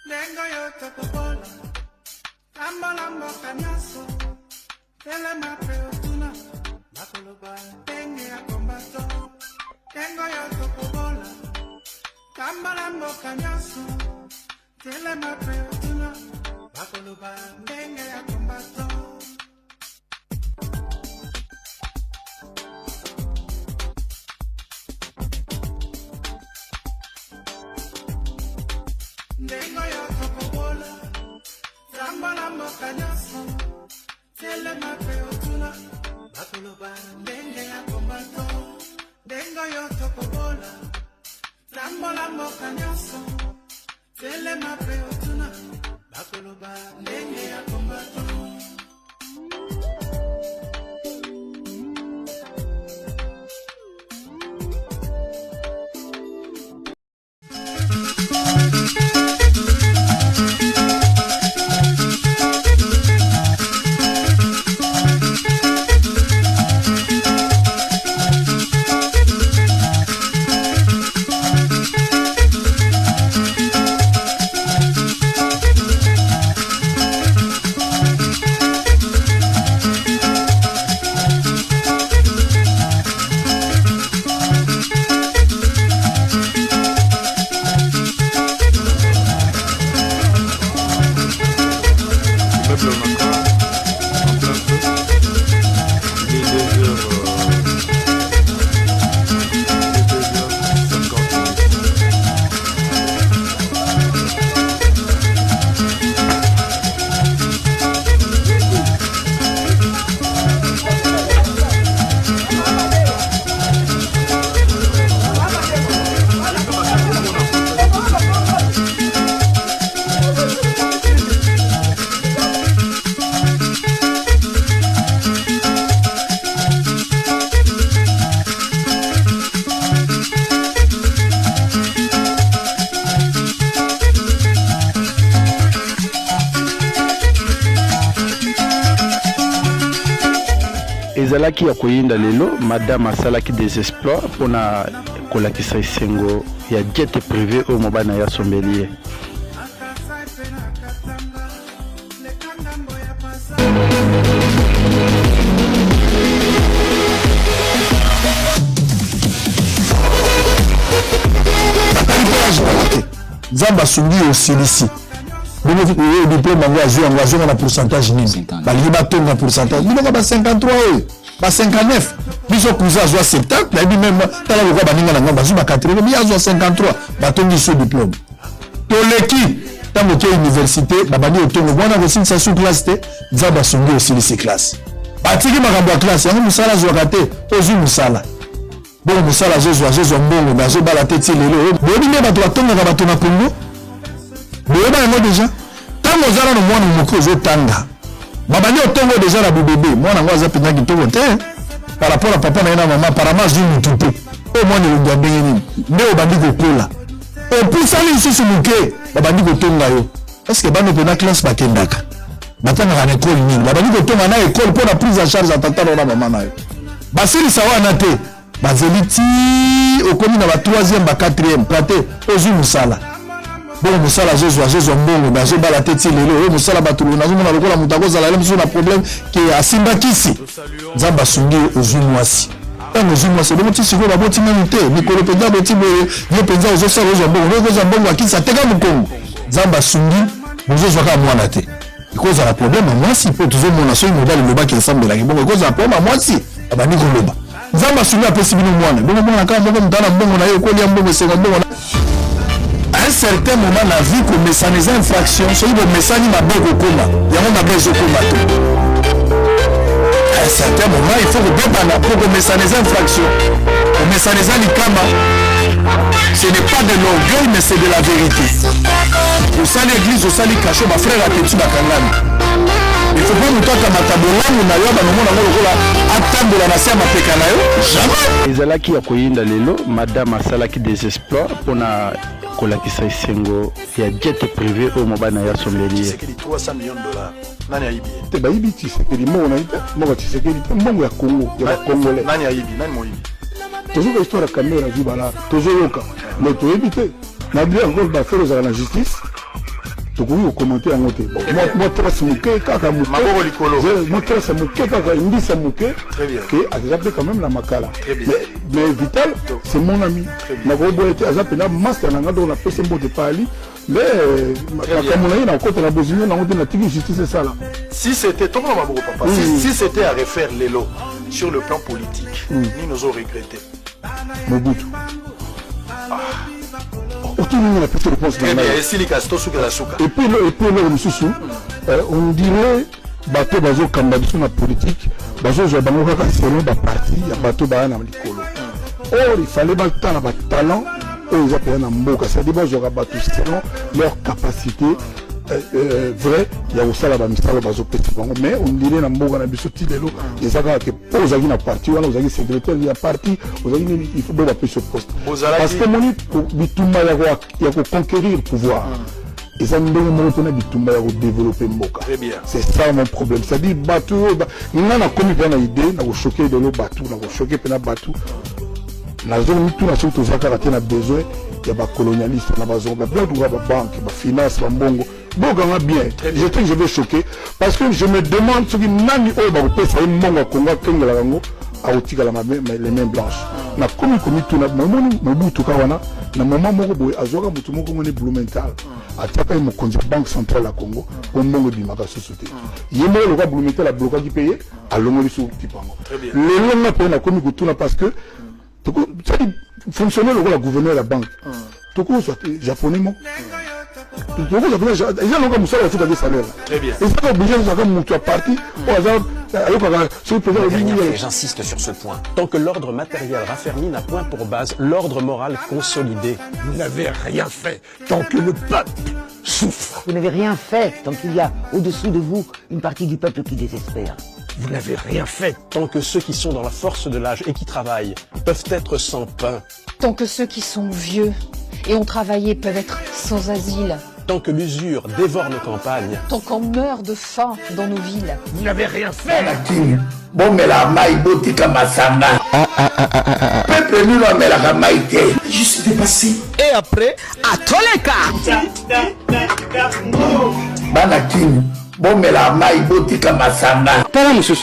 Dengo yo tokobola, tambola mboka nyaso, tele mapeo tuna, makoloba denge ya kombato. Dengo yo tokobola, tambola mboka nyaso, tele mapeo tuna, makoloba denge ya kombato. Dengo yo tokobola, tambola mboka nyaso, tele mapeo tuna, makoloba denge ya kombato. Dengo yo tokobola, tambola mboka nyaso, tele mapeo tuna, makoloba denge ya kombato. ezalaki ya koyinda lelo madame asalaki des exploits mpona kolakisa esengo ya jet privé oyo mobali na ye asombeli ye. Zamba sungi osilisi le diplôme yango azwi na pourcentage nini balingi batonga pourcentage biloko ba 53 oyo ba 59 biso kuza azwa 70 nayebi même tala lokwa baninga na ngambo bazwi ba 80 bi azwa 53 batongi so diplôme toleki ntango ke université babandi otongo bwana kosilisa su classe te Zamba sungi osilisi classe batiki makambo ya classe yango mosala azwaka te ozwi mosala bon mosala azozwa mbongo me azobala te ti lelo boyebi nde bato batongaka bato na Congo boyeba yango deja ntango ozala na mwana moke ozotanga babandi otongo deja na bibebe mwana yango aza mpenza kitoko te par rapport à papa na ye na mama parama azwi mutu te oyo mwana elongi ya ndenge nini nde obandi kokola opusali lisusu moke babandi kotonga yo estce bano mpena classe bakendaka batangaka na ekole nini babandi kotonga na ekole mpo na prise en charge ya tata na mama na yo basilisa wana te bazeli ti okomi na ba 3e ba 4e pate ozwi mosala bon mosala azozwa mbongo me azobala te ti lelo oyo mosala bato nazomona lokola moto akozala le mosusu na problème ke asimbakisi Nzambe asungi ozwi mwasi ntango ozwi mwasi elongo ti sikoyo baboti nanu te mikolo mpenza boti boye ye mpenza ozosala ozwa mbongo okozwa mbongo akisi ateka mokongo Nzambe asungi ozozwaka mwana te ekozala problème ya mwasi mpo tozomona soki mobali elobaki asambelaki bongo ekozala problème ya mwasi abandi koloba Nzambe asungi apesi bino mwana bongo mwana kaka moko motala mbongo na ye okolia mbongo esenga mbongo à un certain moment la vie komesa les infractions soki bomesani mabe kokoma yango mabe ezokoma te à un certain moment il faut kobebana mpo komesa les infractions komesa eza likama ce n'est pas de l'orgueil mais c'est de la vérité osali église osali kasho bafrère apeti bakangami il faut pas moto akamata bolamu na yo banomona ngo lokola atambola na se ya mapeka na yo jamais ezalaki ya koyinda lelo madame asalaki des exploits mpona kolakisa esengo ya jet privé oyo mobali na ye asombeli ye. $300 millions nani aibi te bayibi Tshisekedi mbongo na ita mbongo Tshisekedi te mbongo ya Congo ya Congolais nani aibi nani moyibi tozoka histoire ya caméra zibala tozoyoka mais toyebi te na bien encore bafere ozala na justice tokoki kokommente yango te moi trace moke kaka moi trace moke kaka ndisa moke ke aza mpe quand même na makala mais Vital c'est mon ami nakoboya te aza mpena master na nga donc napesi mbote pali mais makambo na ye na kota na bozinyo nango te natiki justice esala si c'était ton nom Maboko papa si c'était à refaire Lelo sur le plan politique ni nous aurions regretté Mobutu autonomie la petite réponse très bien esili kasto suka la suka et puis le mususu on dirait bateau bazo kamba biso na politique bazo zo bango kaka selon ba parti ya bateau ba na likolo or il fallait ba tala ba talent ils appellent na mboka c'est-à-dire bazo ka bateau selon leur capacité vrai il y a aussi la misala bazo petit bango mais on dirait na mboka na biso ti lelo ezaka ke pozaki na parti wana ozaki secrétaire ya parti ozaki il faut ba pe poste parce que moni bitumba ya ko conquérir pouvoir et ça ndenge moko na bitumba ya ko développer mboka c'est ça mon problème c'est-à-dire bateau nga na komi na idée na ko choquer de lo bateau na ko choquer pe na bateau na zone tout na surtout zakara te na besoin ya ba colonialiste na ba zone ba banque ba finance ba mbongo boganga bien je sais que je vais choquer parce que je me demande ce qui nani o ba ko pesa mbongo konga kengela yango a otika la les mains blanches na komi tout na moni Mobutu kawana na moment moko boy azoka mutu moko ngone Blumenthal ataka mo konzi banque centrale ya Congo ko mbongo bimaka société yemo le ka Blumenthal a bloqué qui payer a longoli sur tipango le longa pe na komi kutuna parce que ça dit fonctionner le la gouverneur de la banque toko soit japonais mo toko japonais ils ont comme ça la des salaires très bien et ça obligé de faire mutu à parti au hasard j'insiste sur ce point. Tant que l'ordre matériel raffermi n'a point pour base l'ordre moral consolidé. Vous n'avez rien fait tant que le peuple souffre. Vous n'avez rien fait tant qu'il y a au-dessous de vous une partie du peuple qui désespère. Vous n'avez rien fait tant que ceux qui sont dans la force de l'âge et qui travaillent peuvent être sans pain. Tant que ceux qui sont vieux et ont travaillé peuvent être sans asile. Tant que l'usure dévore nos campagnes. Tant qu'on meurt de faim dans nos villes. Vous n'avez rien fait. Bon, mais la maille botika masanga. Peuple nous mais la maille je suis dépassé. Et après, à tous les cas. Banakini. Bon, mais la maille botika masanga. Pas la monsieur.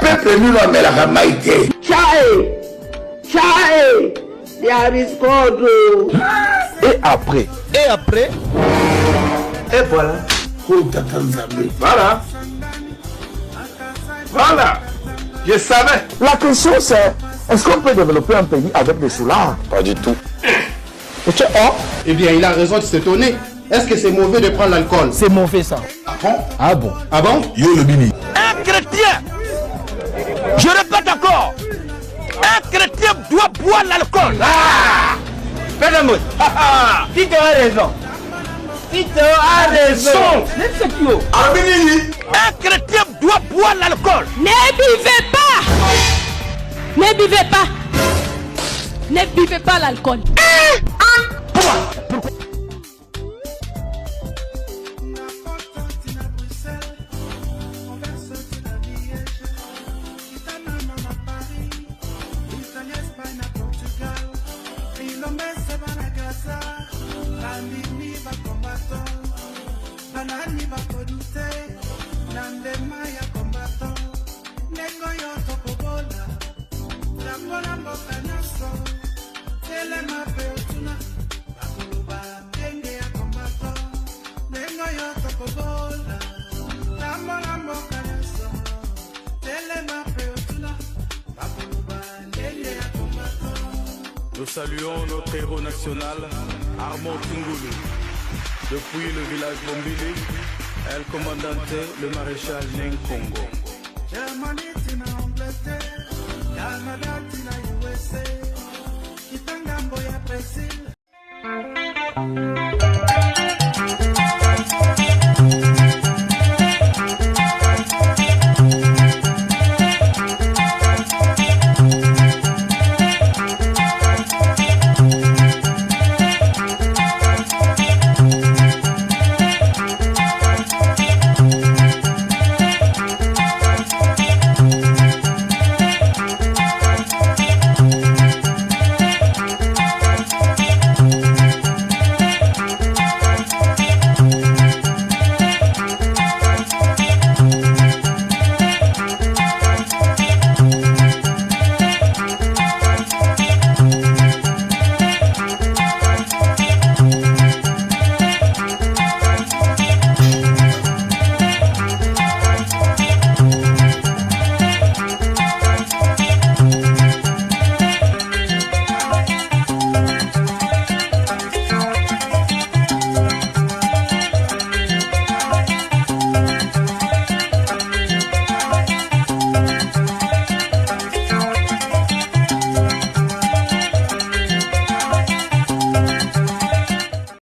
Peuple nous mais la maille Chae. Chae. Et après. Et après. Et voilà. Voilà. Voilà. Je savais. La question c'est, est-ce qu'on peut développer un pays avec des soulards? Pas du tout. Eh bien, il a raison de s'étonner. Est-ce que c'est mauvais de prendre l'alcool? C'est mauvais ça. Ah bon? Ah bon? Ah bon? Yo le bini. Un chrétien, je répète encore, un chrétien doit boire l'alcool. Ah! Fais-le-moi. Tito a raison. Tito a raison. Un chrétien doit boire l'alcool. Ne buvez pas. Ne buvez pas. Ne buvez pas l'alcool. Nous saluons notre héros national, Armand Kingoulou. Depuis le village Bombili, El Commandante, le maréchal Nenkongo. Germany, Tina, Angleterre, Canada, Tina, USA, Kitanga, Boya, Brazil.